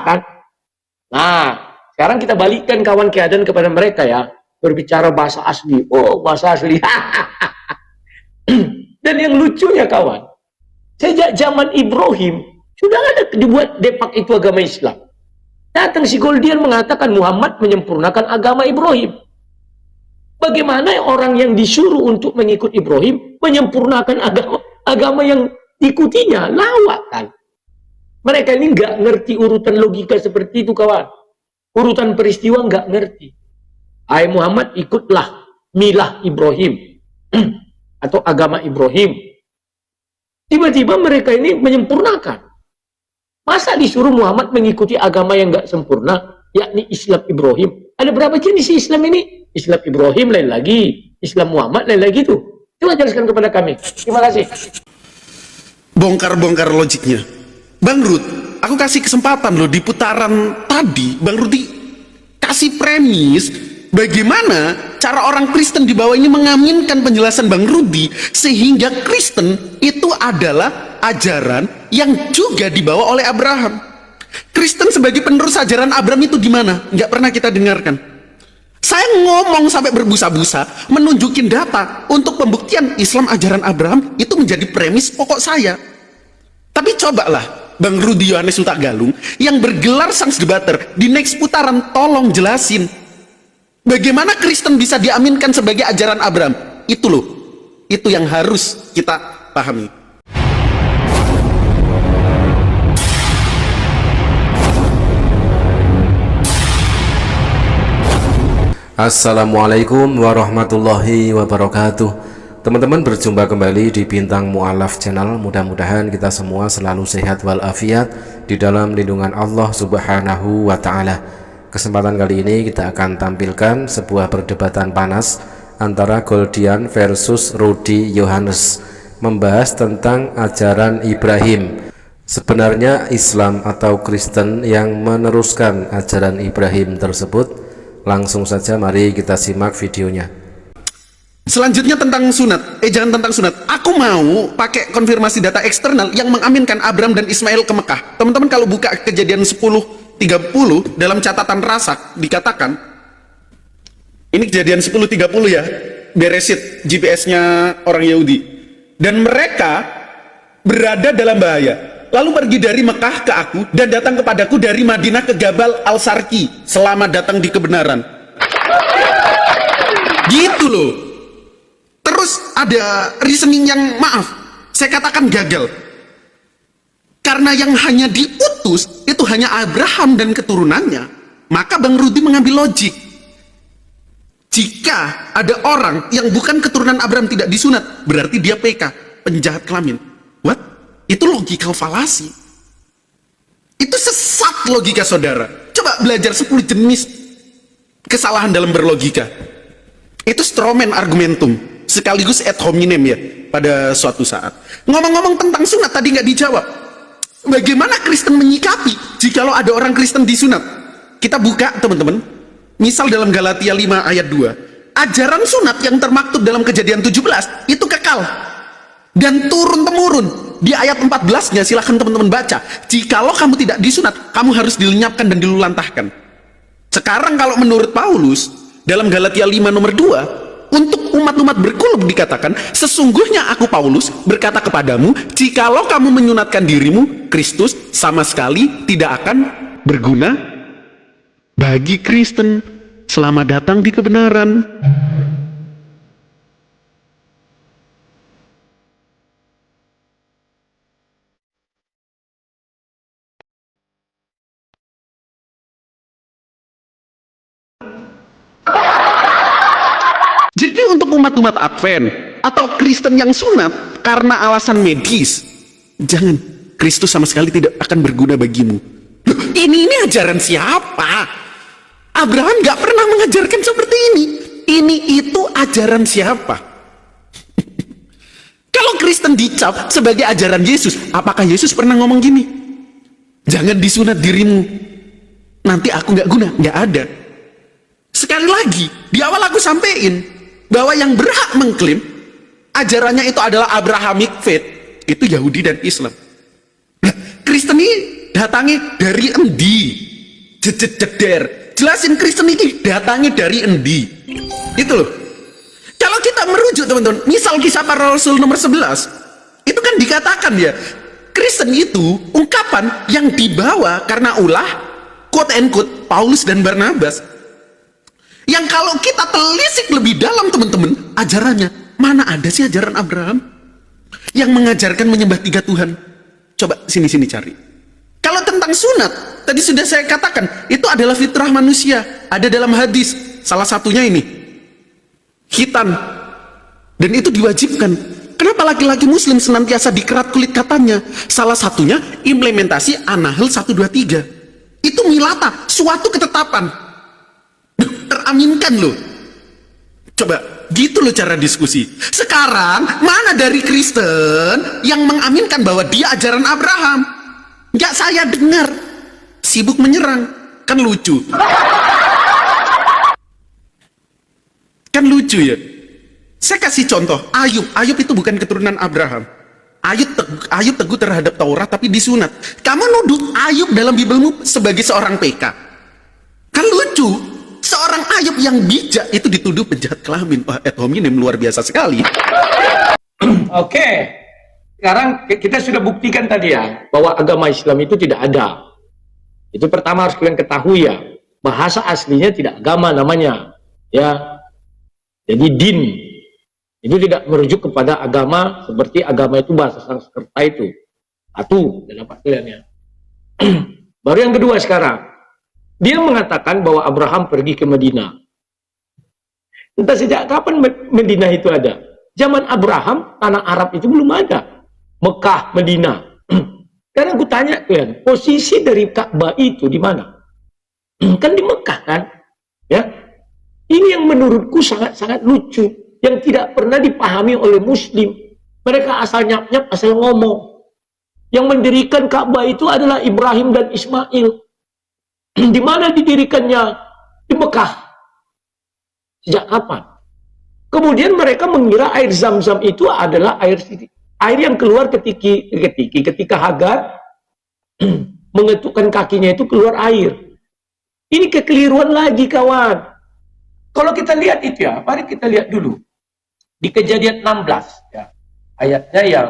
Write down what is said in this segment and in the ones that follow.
kan? Nah, sekarang kita balikkan kawan keadaan kepada mereka ya. Berbicara bahasa asli. Oh, bahasa asli. Dan yang lucunya kawan, sejak zaman Ibrahim, sudah ada dibuat depak itu agama Islam. Datang si Goldian mengatakan Muhammad menyempurnakan agama Ibrahim. Bagaimana orang yang disuruh untuk mengikut Ibrahim menyempurnakan agama yang diikutinya? Lawak kan? Mereka ini nggak ngerti urutan logika seperti itu kawan. Urutan peristiwa nggak ngerti. Hai Muhammad, ikutlah milah Ibrahim atau agama Ibrahim. Tiba-tiba mereka ini menyempurnakan. Masa disuruh Muhammad mengikuti agama yang nggak sempurna, yakni Islam Ibrahim? Ada berapa jenis Islam ini? Islam Ibrahim lain lagi, Islam Muhammad lain lagi tuh. Coba jelaskan kepada kami. Terima kasih. Bongkar-bongkar logiknya. Bang Rud, aku kasih kesempatan loh di putaran tadi. Bang Rudi kasih premis bagaimana cara orang Kristen di bawah ini mengaminkan penjelasan Bang Rudi, sehingga Kristen itu adalah ajaran yang juga dibawa oleh Abraham. Kristen sebagai penerus ajaran Abraham itu gimana? Nggak pernah kita dengarkan. Saya ngomong sampai berbusa-busa, menunjukin data untuk pembuktian Islam ajaran Abraham itu menjadi premis pokok saya. Tapi cobalah Bang Rudi Yohanes Huta Galung yang bergelar Sang Debater di next putaran, tolong jelasin bagaimana Kristen bisa diaminkan sebagai ajaran Abraham. Itu loh, itu yang harus kita pahami. Assalamualaikum warahmatullahi wabarakatuh. Teman-teman, berjumpa kembali di Bintang Mu'alaf Channel. Mudah-mudahan kita semua selalu sehat walafiat di dalam lindungan Allah Subhanahu wa Ta'ala. Kesempatan kali ini kita akan tampilkan sebuah perdebatan panas antara Goldian versus Rudi Yohanes, membahas tentang ajaran Ibrahim. Sebenarnya Islam atau Kristen yang meneruskan ajaran Ibrahim tersebut? Langsung saja mari kita simak videonya. Selanjutnya tentang sunat. Jangan tentang sunat. Aku mau pakai konfirmasi data eksternal yang mengaminkan Abraham dan Ismail ke Mekah. Teman-teman kalau buka Kejadian 10:30 dalam catatan Rasak dikatakan, ini Kejadian 10:30 ya, Beresit, GPS-nya orang Yahudi. Dan mereka berada dalam bahaya, lalu pergi dari Mekah ke aku dan datang kepadaku dari Madinah ke Gabal Al-Sarki. Selamat datang di kebenaran. Gitu loh. Terus ada reasoning yang, maaf, saya katakan gagal. Karena yang hanya diutus itu hanya Abraham dan keturunannya. Maka Bang Rudi mengambil logik. Jika ada orang yang bukan keturunan Abraham tidak disunat, berarti dia PK, penjahat kelamin. What? Itu logika falasi. Itu sesat logika saudara. Coba belajar 10 jenis kesalahan dalam berlogika. Itu strawman argumentum, sekaligus ad hominem ya, pada suatu saat. Ngomong-ngomong tentang sunat tadi nggak dijawab. Bagaimana Kristen menyikapi jikalau ada orang Kristen disunat? Kita buka teman-teman. Misal dalam Galatia 5 ayat 2. Ajaran sunat yang termaktub dalam Kejadian 17 itu kekal dan turun-temurun. Di ayat 14-nya silahkan teman-teman baca. Jikalau kamu tidak disunat, kamu harus dilenyapkan dan dilulantahkan. Sekarang kalau menurut Paulus dalam Galatia 5 nomor 2, untuk umat-umat berkulub dikatakan, sesungguhnya aku Paulus berkata kepadamu, jikalau kamu menyunatkan dirimu, Kristus sama sekali tidak akan berguna bagi Kristen. Selamat datang di kebenaran. Jadi untuk umat-umat Advent atau Kristen yang sunat karena alasan medis, jangan, Kristus sama sekali tidak akan berguna bagimu. Loh, ini ajaran siapa? Abraham gak pernah mengajarkan seperti ini. Ini itu ajaran siapa? Kalau Kristen dicap sebagai ajaran Yesus, apakah Yesus pernah ngomong gini? Jangan disunat dirimu, nanti aku gak guna. Gak ada. Sekali lagi, di awal aku sampein bahwa yang berhak mengklaim ajarannya itu adalah Abrahamic faith, itu Yahudi dan Islam. Nah, Kristen ini Datangi dari endi? Jeder. Jelasin Kristen ini datangi dari endi. Itu loh. Kalau kita merujuk teman-teman, misal kisah para rasul nomor 11, itu kan dikatakan ya, Kristen itu ungkapan yang dibawa karena ulah quote and quote Paulus dan Barnabas. Yang kalau kita telisik lebih dalam teman-teman, ajarannya, mana ada sih ajaran Abraham yang mengajarkan menyembah 3 Tuhan? Coba sini-sini cari. Kalau tentang sunat, tadi sudah saya katakan, itu adalah fitrah manusia, ada dalam hadis. Salah satunya ini, khitan, dan itu diwajibkan. Kenapa laki-laki muslim senantiasa dikerat kulit katanya? Salah satunya implementasi An-Nahl 123. Itu milata, suatu ketetapan. Teraminkan loh. Coba, gitu loh cara diskusi. Sekarang, mana dari Kristen yang mengaminkan bahwa dia ajaran Abraham? Nggak saya dengar. Sibuk menyerang. Kan lucu. Kan lucu ya. Saya kasih contoh, Ayub. Ayub itu bukan keturunan Abraham. Ayub teguh terhadap Taurat tapi disunat. Kamu nuduh Ayub dalam Bibelmu sebagai seorang PK. Kan lucu. Seorang Ayub yang bijak itu dituduh penjahat kelamin. Wah, ad hominem luar biasa sekali. Oke. Sekarang kita sudah buktikan tadi ya, bahwa agama Islam itu tidak ada. Itu pertama harus kalian ketahui ya. Bahasa aslinya tidak agama namanya. Ya. Jadi din. Itu tidak merujuk kepada agama seperti agama itu bahasa Sanskerta itu. Satu, dapat kalian ya. Baru yang kedua sekarang. Dia mengatakan bahwa Abraham pergi ke Madinah. Entah sejak kapan Madinah itu ada. Zaman Abraham, tanah Arab itu belum ada. Mekah, Madinah. Karena aku tanya kalian, posisi dari Ka'bah itu di mana? Kan di Mekah kan? Ya. Ini yang menurutku sangat-sangat lucu. Yang tidak pernah dipahami oleh Muslim. Mereka asal nyap-nyap, asal ngomong. Yang mendirikan Ka'bah itu adalah Ibrahim dan Ismail. Di mana didirikannya? Di Mekah. Sejak kapan? Kemudian mereka mengira air Zam-Zam itu adalah air yang keluar ketika Hagar mengetukkan kakinya itu keluar air. Ini kekeliruan lagi kawan. Kalau kita lihat itu ya, mari kita lihat dulu di Kejadian 16 ya. Ayatnya yang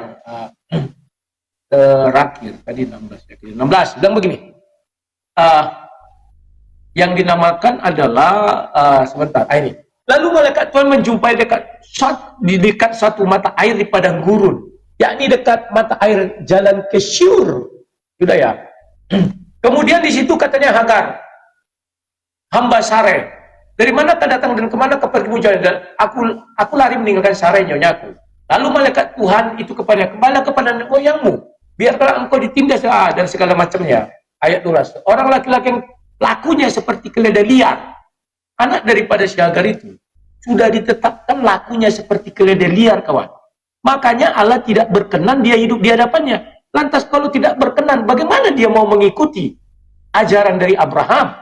terakhir tadi 16 ya. 16 bilang begini. Yang dinamakan adalah sebentar, ini. Lalu malaikat Tuhan menjumpai di dekat satu mata air di padang gurun, yakni dekat mata air jalan ke Syur. Sudah ya. Kemudian di situ katanya Hagar, hamba Sareh, dari mana kau datang dan kemana kau pergi jalan? Dan aku lari meninggalkan Sareh nyonyaku. Lalu malaikat Tuhan itu kepada kembali kepada nenek moyangmu, biarlah engkau ditindas dan segala macamnya. Ayat 12. Orang laki-laki yang lakunya seperti keledai liar, anak daripada si Hagar itu sudah ditetapkan lakunya seperti keledai liar kawan. Makanya Allah tidak berkenan dia hidup di hadapannya. Lantas kalau tidak berkenan, bagaimana dia mau mengikuti ajaran dari Abraham?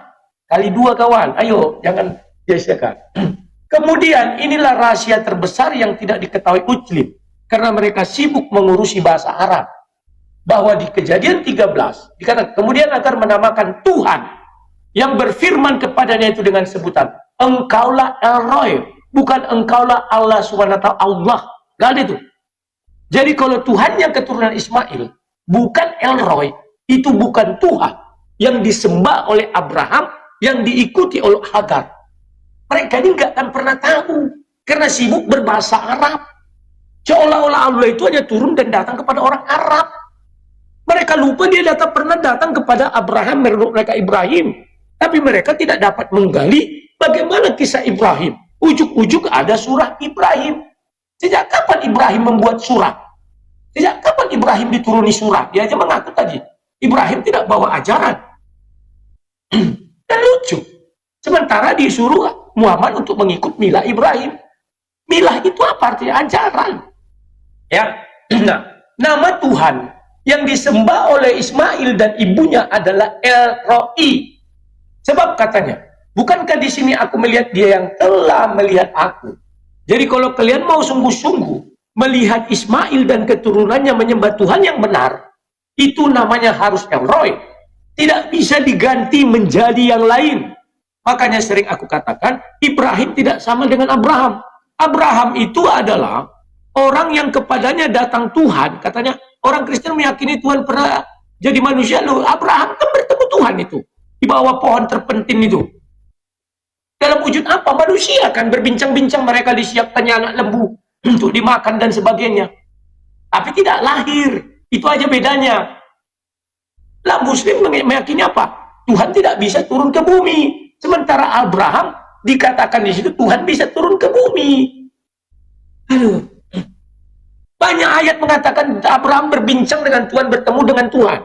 Kali dua kawan, ayo jangan sia-siakan. Kemudian inilah rahasia terbesar yang tidak diketahui Muslim, karena mereka sibuk mengurusi bahasa Arab. Bahwa di Kejadian 13 dikatakan kemudian Hagar menamakan Tuhan yang berfirman kepadanya itu dengan sebutan engkaulah El-Roy, bukan engkaulah Allah SWT. Allah, gak ada itu. Jadi kalau Tuhan yang keturunan Ismail bukan El-Roy, itu bukan Tuhan yang disembah oleh Abraham, yang diikuti oleh Hagar. Mereka ini gak akan pernah tahu karena sibuk berbahasa Arab. Seolah-olah Allah itu hanya turun dan datang kepada orang Arab. Mereka lupa dia pernah datang kepada Abraham, mereka Ibrahim. Tapi mereka tidak dapat menggali bagaimana kisah Ibrahim. Ujuk-ujuk ada surah Ibrahim. Sejak kapan Ibrahim membuat surah? Sejak kapan Ibrahim dituruni surah? Dia aja mengaku tadi, Ibrahim tidak bawa ajaran. Dan lucu. Sementara disuruh Muhammad untuk mengikut milah Ibrahim. Milah itu apa artinya? Ajaran. Ya. Nah, nama Tuhan yang disembah oleh Ismail dan ibunya adalah El-Roi. Sebab katanya, bukankah di sini aku melihat dia yang telah melihat aku? Jadi kalau kalian mau sungguh-sungguh melihat Ismail dan keturunannya menyembah Tuhan yang benar, itu namanya harus El-Roy, tidak bisa diganti menjadi yang lain. Makanya sering aku katakan, Ibrahim tidak sama dengan Abraham. Abraham itu adalah orang yang kepadanya datang Tuhan. Katanya orang Kristen meyakini Tuhan pernah jadi manusia. Loh, Abraham kan bertemu Tuhan itu di bawah pohon terpentin itu. Dalam wujud apa? Manusia kan berbincang-bincang, mereka disiapkannya anak lembu untuk dimakan dan sebagainya. Tapi tidak lahir. Itu aja bedanya. Lah Muslim meyakini apa? Tuhan tidak bisa turun ke bumi. Sementara Abraham dikatakan di situ Tuhan bisa turun ke bumi. Aduh. Banyak ayat mengatakan Abraham berbincang dengan Tuhan, bertemu dengan Tuhan.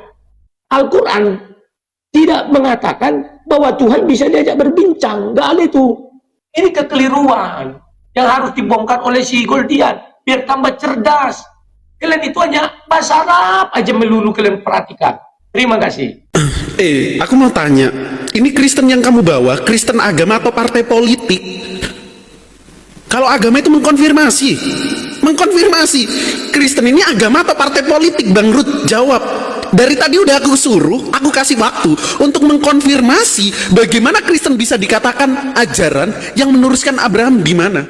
Al-Quran tidak mengatakan bahwa Tuhan bisa diajak berbincang. Nggak ada itu. Ini kekeliruan yang harus dibongkar oleh si Goldian biar tambah cerdas. Kalian itu hanya bahasa Arab aja melulu kalian perhatikan. Terima kasih. Aku mau tanya, ini Kristen yang kamu bawa, Kristen agama atau partai politik? Kalau agama itu mengkonfirmasi. Kristen ini agama atau partai politik? Bang Ruth, jawab. Dari tadi udah aku suruh, aku kasih waktu untuk mengkonfirmasi bagaimana Kristen bisa dikatakan ajaran yang meneruskan Abraham di mana.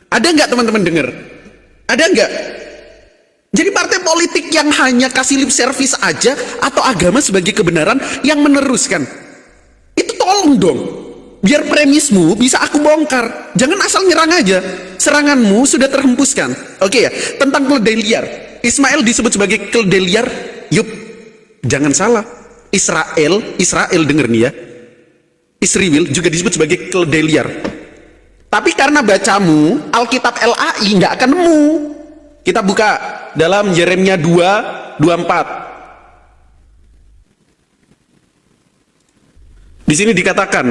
Ada nggak teman-teman dengar? Ada nggak? Jadi partai politik yang hanya kasih lip service aja atau agama sebagai kebenaran yang meneruskan? Itu tolong dong. Biar premismu bisa aku bongkar. Jangan asal nyerang aja. Seranganmu sudah terhempuskan. Oke ya, tentang keledai liar. Ismail disebut sebagai keledai liar. Yup, jangan salah. Israel denger nih ya. Israel juga disebut sebagai keledai liar. Tapi karena bacamu Alkitab LAI nggak akan nemu. Kita buka dalam Yeremia 2:24. Di sini dikatakan,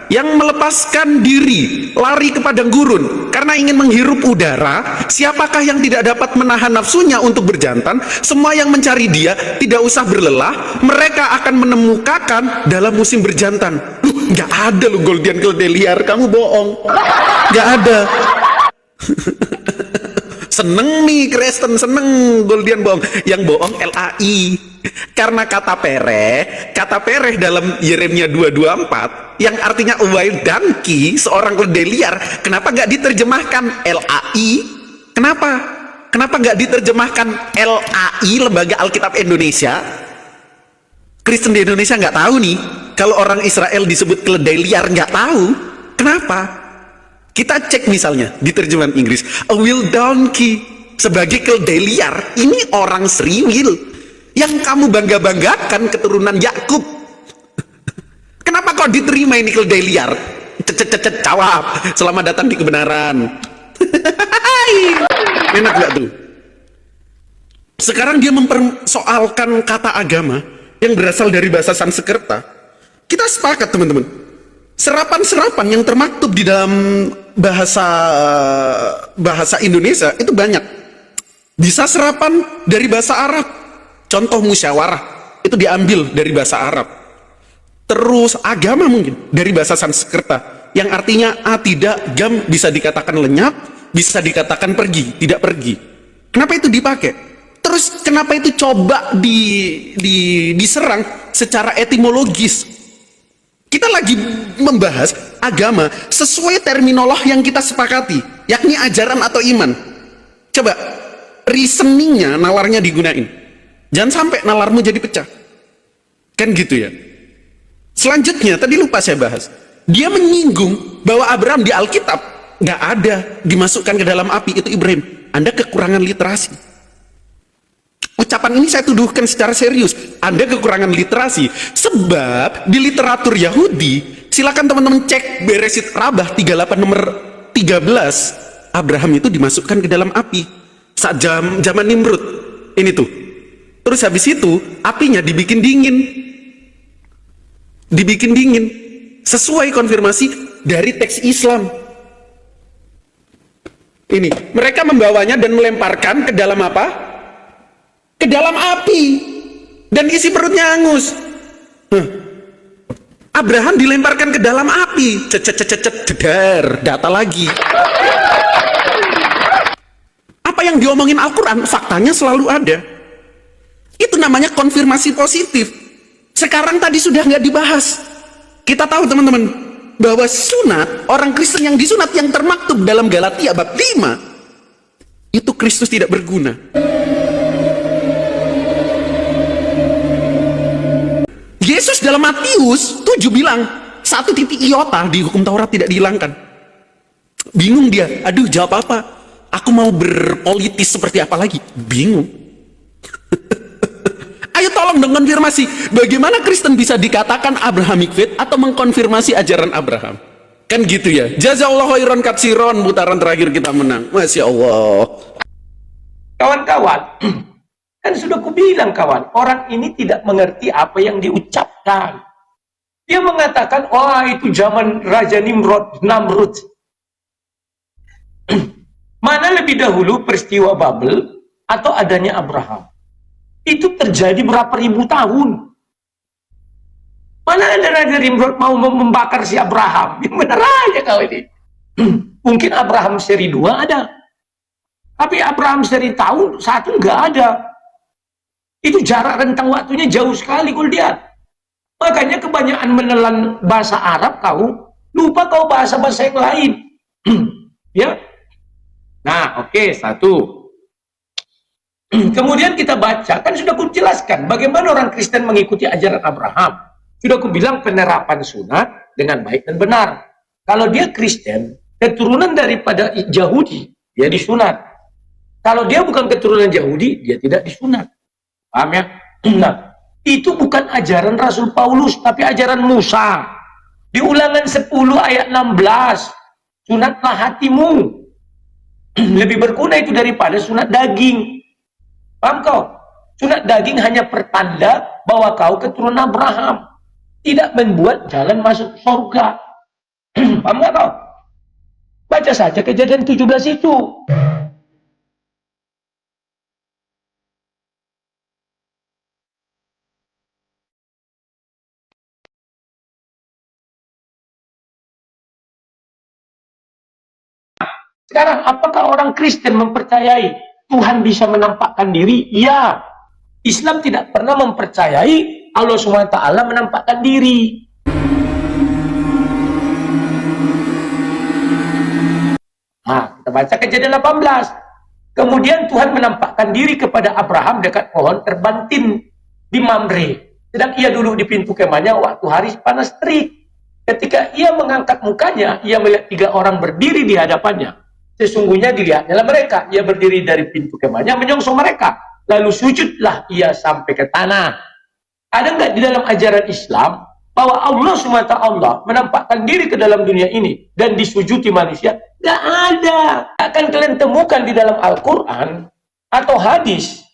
yang melepaskan diri lari ke padang gurun karena ingin menghirup udara, siapakah yang tidak dapat menahan nafsunya untuk berjantan? Semua yang mencari dia tidak usah berlelah, mereka akan menemukan dalam musim berjantan. Nggak ada lu Goldian keledai liar, kamu bohong. Nggak ada. Seneng nih Kristen, seneng Goldian bohong. Yang bohong LAI. Karena kata pereh dalam Yeremia 2:24 yang artinya a wild donkey, seorang keledai liar, kenapa nggak diterjemahkan LAI? Kenapa nggak diterjemahkan LAI, Lembaga Alkitab Indonesia? Kristen di Indonesia nggak tahu nih kalau orang Israel disebut keledai liar, nggak tahu. Kenapa? Kita cek misalnya di terjemahan Inggris, a wild donkey sebagai keledai liar. Ini orang seriwil yang kamu bangga-banggakan keturunan Yakub. Kenapa kok diterima ini keledai liar? Jawab. Selamat datang di kebenaran. Enak gak tuh? Sekarang dia mempersoalkan kata agama yang berasal dari bahasa Sanskerta. Kita sepakat teman-teman, serapan-serapan yang termaktub di dalam bahasa Indonesia itu banyak. Bisa serapan dari bahasa Arab. Contoh musyawarah itu diambil dari bahasa Arab. Terus agama mungkin dari bahasa Sanskerta yang artinya tidak, gam bisa dikatakan lenyap, bisa dikatakan pergi, tidak pergi. Kenapa itu dipakai? Terus kenapa itu coba diserang secara etimologis? Kita lagi membahas agama sesuai terminologi yang kita sepakati, yakni ajaran atau iman. Coba reasoningnya, nalarnya digunain. Jangan sampai nalarmu jadi pecah. Kan gitu ya. Selanjutnya, tadi lupa saya bahas. Dia menyinggung bahwa Abraham di Alkitab nggak ada dimasukkan ke dalam api, itu Ibrahim. Anda kekurangan literasi. Ucapan ini saya tuduhkan secara serius. Anda kekurangan literasi. Sebab di literatur Yahudi, silakan teman-teman cek Beresit Rabah 38 nomor 13, Abraham itu dimasukkan ke dalam api saat zaman Nimrud. Ini tuh. Terus habis itu apinya dibikin dingin. Dibikin dingin. Sesuai konfirmasi dari teks Islam. Ini, mereka membawanya dan melemparkan ke dalam apa? Ke dalam api. Dan isi perutnya hangus. Abraham dilemparkan ke dalam api. Cedar, data lagi. Apa yang diomongin Al-Quran, faktanya selalu ada. Itu namanya konfirmasi positif. Sekarang tadi sudah nggak dibahas. Kita tahu teman-teman, bahwa sunat, orang Kristen yang disunat yang termaktub dalam Galatia bab 5, itu Kristus tidak berguna. Yesus dalam Matius 7 bilang, 1 titik iota di hukum Taurat tidak dihilangkan. Bingung dia, aduh jawab apa? Aku mau berpolitis seperti apa lagi? Bingung. Ayo tolong dong konfirmasi, bagaimana Kristen bisa dikatakan Abrahamic faith atau mengkonfirmasi ajaran Abraham? Kan gitu ya. Jazakallahu khairan katsiron, putaran terakhir kita menang. Masya Allah. Kawan-kawan, kan sudah kubilang kawan, orang ini tidak mengerti apa yang diucapkan. Dia mengatakan, wah itu zaman Raja Namrud. Mana lebih dahulu peristiwa Babel atau adanya Abraham? Itu terjadi berapa ribu tahun. Mana ada Raja Nimrod mau membakar si Abraham? Benar aja kau ini. Mungkin Abraham seri 2 ada. Tapi Abraham seri tahun 1 nggak ada. Itu jarak rentang waktunya jauh sekali kau lihat. Makanya kebanyakan menelan bahasa Arab kau, lupa kau bahasa-bahasa yang lain. Ya. Nah, oke, 1. Kemudian kita baca, kan sudah kujelaskan bagaimana orang Kristen mengikuti ajaran Abraham. Sudah kubilang penerapan sunat dengan baik dan benar. Kalau dia Kristen, keturunan daripada Yahudi, dia disunat. Kalau dia bukan keturunan Yahudi, dia tidak disunat. Paham ya? Nah, itu bukan ajaran Rasul Paulus, tapi ajaran Musa. Di Ulangan 10 ayat 16, sunatlah hatimu. Lebih berguna itu daripada sunat daging. Paham kau? Sunat daging hanya pertanda bahwa kau keturunan Abraham. Tidak membuat jalan masuk surga. Paham gak kau? Baca saja Kejadian 17 itu. Sekarang, apakah orang Kristen mempercayai Tuhan bisa menampakkan diri? Ya. Islam tidak pernah mempercayai Allah SWT menampakkan diri. Nah, kita baca Kejadian 18. Kemudian Tuhan menampakkan diri kepada Abraham dekat pohon terbantin di Mamre. Sedang ia duduk di pintu kemahnya waktu hari panas terik. Ketika ia mengangkat mukanya, ia melihat 3 orang berdiri di hadapannya. Sesungguhnya dilihatnya mereka. Ia berdiri dari pintu kemahnya menyongsong mereka. Lalu sujudlah ia sampai ke tanah. Ada nggak di dalam ajaran Islam bahwa Allah SWT menampakkan diri ke dalam dunia ini dan disujuti manusia? Nggak ada. Akan kalian temukan di dalam Al-Quran atau hadis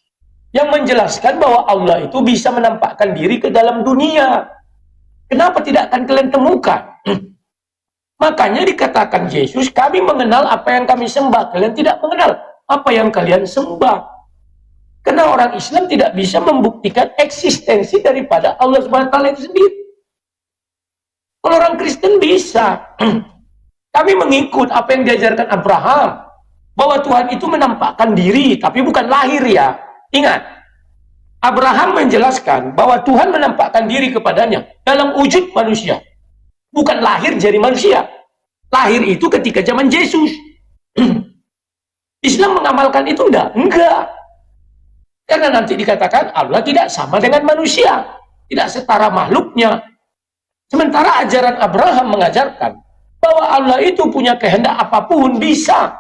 yang menjelaskan bahwa Allah itu bisa menampakkan diri ke dalam dunia. Kenapa tidak akan kalian temukan? Makanya dikatakan Yesus, kami mengenal apa yang kami sembah, kalian tidak mengenal apa yang kalian sembah. Karena orang Islam tidak bisa membuktikan eksistensi daripada Allah SWT itu sendiri. Kalau orang Kristen bisa. Kami mengikut apa yang diajarkan Abraham, bahwa Tuhan itu menampakkan diri, tapi bukan lahir ya. Ingat, Abraham menjelaskan bahwa Tuhan menampakkan diri kepadanya dalam wujud manusia. Bukan lahir jadi manusia. Lahir itu ketika zaman Yesus. Islam mengamalkan itu enggak? Enggak. Karena nanti dikatakan Allah tidak sama dengan manusia. Tidak setara makhluknya. Sementara ajaran Abraham mengajarkan bahwa Allah itu punya kehendak apapun bisa.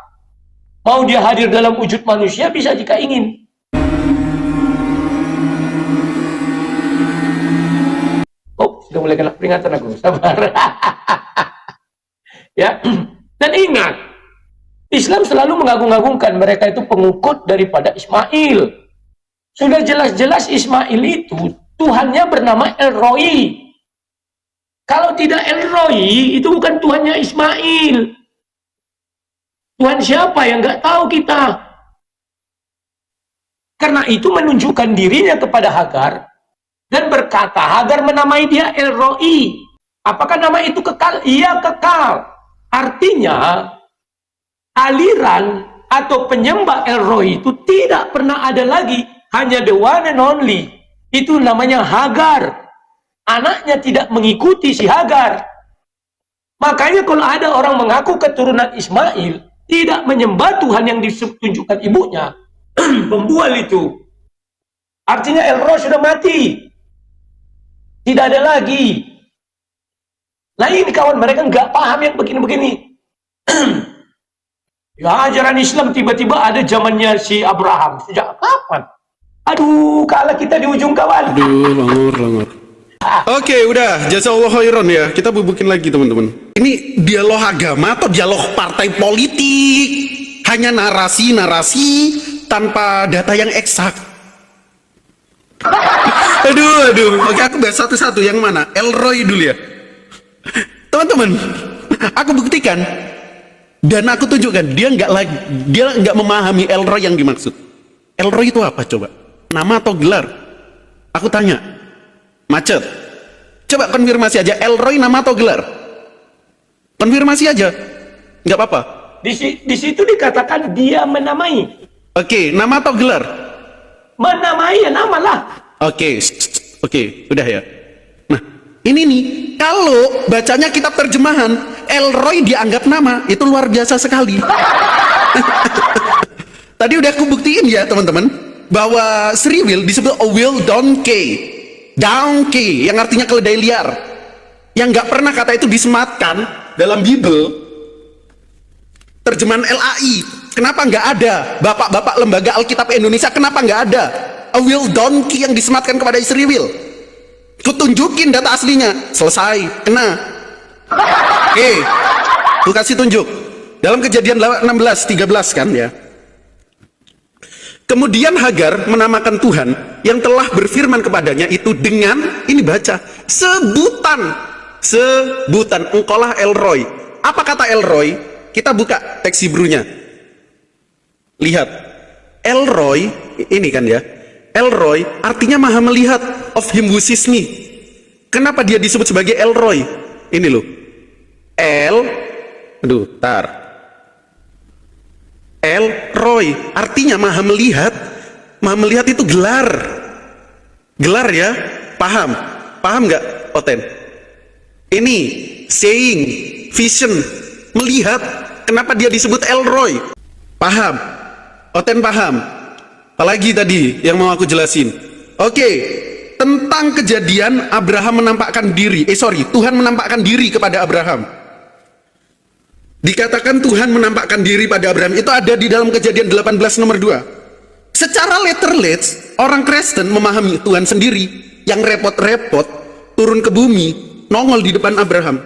Mau dia hadir dalam wujud manusia bisa jika ingin. Oh, sudah mulai kena peringatan aku. Sabar. Ya. Dan ingat, Islam selalu mengagung-agungkan mereka itu pengikut daripada Ismail. Sudah jelas-jelas Ismail itu Tuhannya bernama El Roi. Kalau tidak El Roi, itu bukan Tuhannya Ismail. Tuhan siapa yang nggak tahu kita. Karena itu menunjukkan dirinya kepada Hagar dan berkata, Hagar menamai dia El Roi. Apakah nama itu kekal? Iya, kekal. Artinya aliran atau penyembah El Roi itu tidak pernah ada lagi, hanya the one and only. Itu namanya Hagar. anaknya tidak mengikuti si Hagar. Makanya kalau ada orang mengaku keturunan Ismail, tidak menyembah Tuhan yang ditunjukkan ibunya, pembual itu. Artinya El Roy sudah mati. Tidak ada lagi. Nah ini kawan, mereka nggak paham yang begini-begini. Ya ajaran Islam tiba-tiba ada zamannya si Abraham. Sejak kapan? Aduh, kalah kita di ujung kawan. Aduh, langor. Oke, udah. Jazakallahu khairan ya. Kita bubukin lagi teman-teman. Ini dialog agama atau dialog partai politik? Hanya narasi-narasi tanpa data yang eksak. Aduh. Oke, aku bahas satu-satu. Yang mana? El Roy dulu ya. Teman-teman, aku buktikan dan aku tunjukkan dia nggak memahami El Roy yang dimaksud. El Roy itu apa coba? Nama atau gelar? Aku tanya. Macet. Coba konfirmasi aja. El Roy nama atau gelar? Konfirmasi aja. Nggak apa-apa. Di situ dikatakan dia menamai. Oke, nama atau gelar? Menamai ya nama lah. Oke, udah ya. Nah, ini nih, kalau bacanya kitab terjemahan, El Roy dianggap nama, itu luar biasa sekali. Tadi udah aku buktiin ya teman-teman, bahwa Sriwil disebut a will donkey, yang artinya keledai liar. Yang nggak pernah kata itu disematkan dalam Bible. Terjemahan LAI, kenapa nggak ada? Bapak-bapak lembaga Alkitab Indonesia, kenapa nggak ada a will donkey yang disematkan kepada Sriwil? Kutunjukin data aslinya. Selesai, kena. Oke, aku kasih tunjuk dalam Kejadian 16:13 kan ya. Kemudian Hagar menamakan Tuhan yang telah berfirman kepadanya itu dengan, ini baca, sebutan, engkaulah El Roy. Apa kata El Roy? Kita buka teks Hebrew-nya. Lihat, El Roy, ini kan ya, El Roy artinya maha melihat, of him who sees me. Kenapa dia disebut sebagai El Roy? Ini loh, El Roy artinya maha melihat. Maha melihat itu gelar ya, paham nggak Oten? Ini saying, vision, melihat. Kenapa dia disebut El Roy? Paham? Oten paham? Apalagi tadi yang mau aku jelasin? Oke, tentang kejadian Abraham menampakkan diri. Tuhan menampakkan diri kepada Abraham. Dikatakan Tuhan menampakkan diri pada Abraham itu ada di dalam Kejadian 18 nomor 2. Secara letterless, orang Kristen memahami Tuhan sendiri yang repot-repot turun ke bumi, nongol di depan Abraham.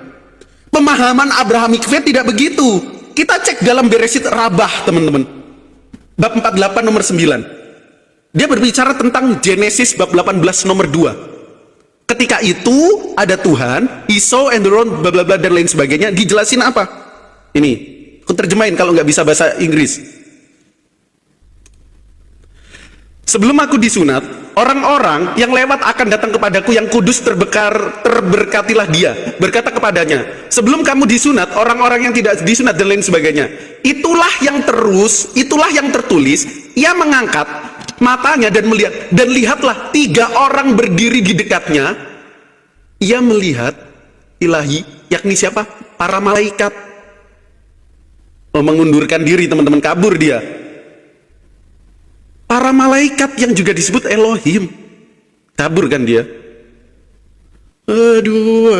Pemahaman Abrahamic faith tidak begitu. Kita cek dalam Beresit Rabah, teman-teman. Bab 48 nomor 9. Dia berbicara tentang Genesis bab 18 nomor 2. Ketika itu ada Tuhan, he saw and the road, bla bla bla dan lain sebagainya. Dijelasin apa? Ini, aku terjemahin kalau nggak bisa bahasa Inggris. Sebelum aku disunat, orang-orang yang lewat akan datang kepadaku yang kudus terberkatilah dia. Berkata kepadanya, sebelum kamu disunat, orang-orang yang tidak disunat dan lain sebagainya. Itulah yang tertulis, ia mengangkat matanya dan melihat. Dan lihatlah 3 orang berdiri di dekatnya. Ia melihat ilahi, yakni siapa? Para malaikat. Mengundurkan diri teman-teman, kabur dia. Para malaikat yang juga disebut Elohim, kabur kan dia. Aduh.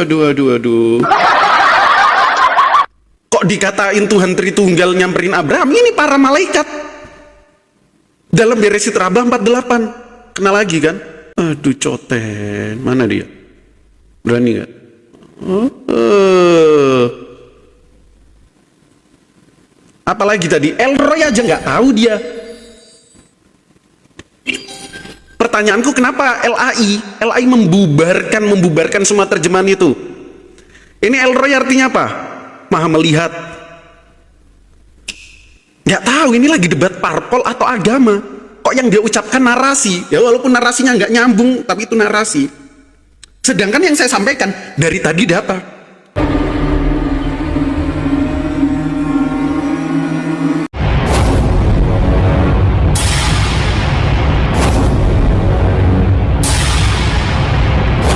Kok dikatain Tuhan Tritunggal nyamperin Abraham? Ini para malaikat. Dalam Beresit Rabah 48. Kena lagi kan? Aduh coten, mana dia? Berani gak? Apalagi tadi El Roy aja nggak tahu dia. Pertanyaanku kenapa LAI membubarkan semua terjemahan itu? Ini El Roy artinya apa? Maha melihat. Nggak tahu ini lagi debat parpol atau agama. Kok yang dia ucapkan narasi? Ya walaupun narasinya nggak nyambung, tapi itu narasi. Sedangkan yang saya sampaikan dari tadi data.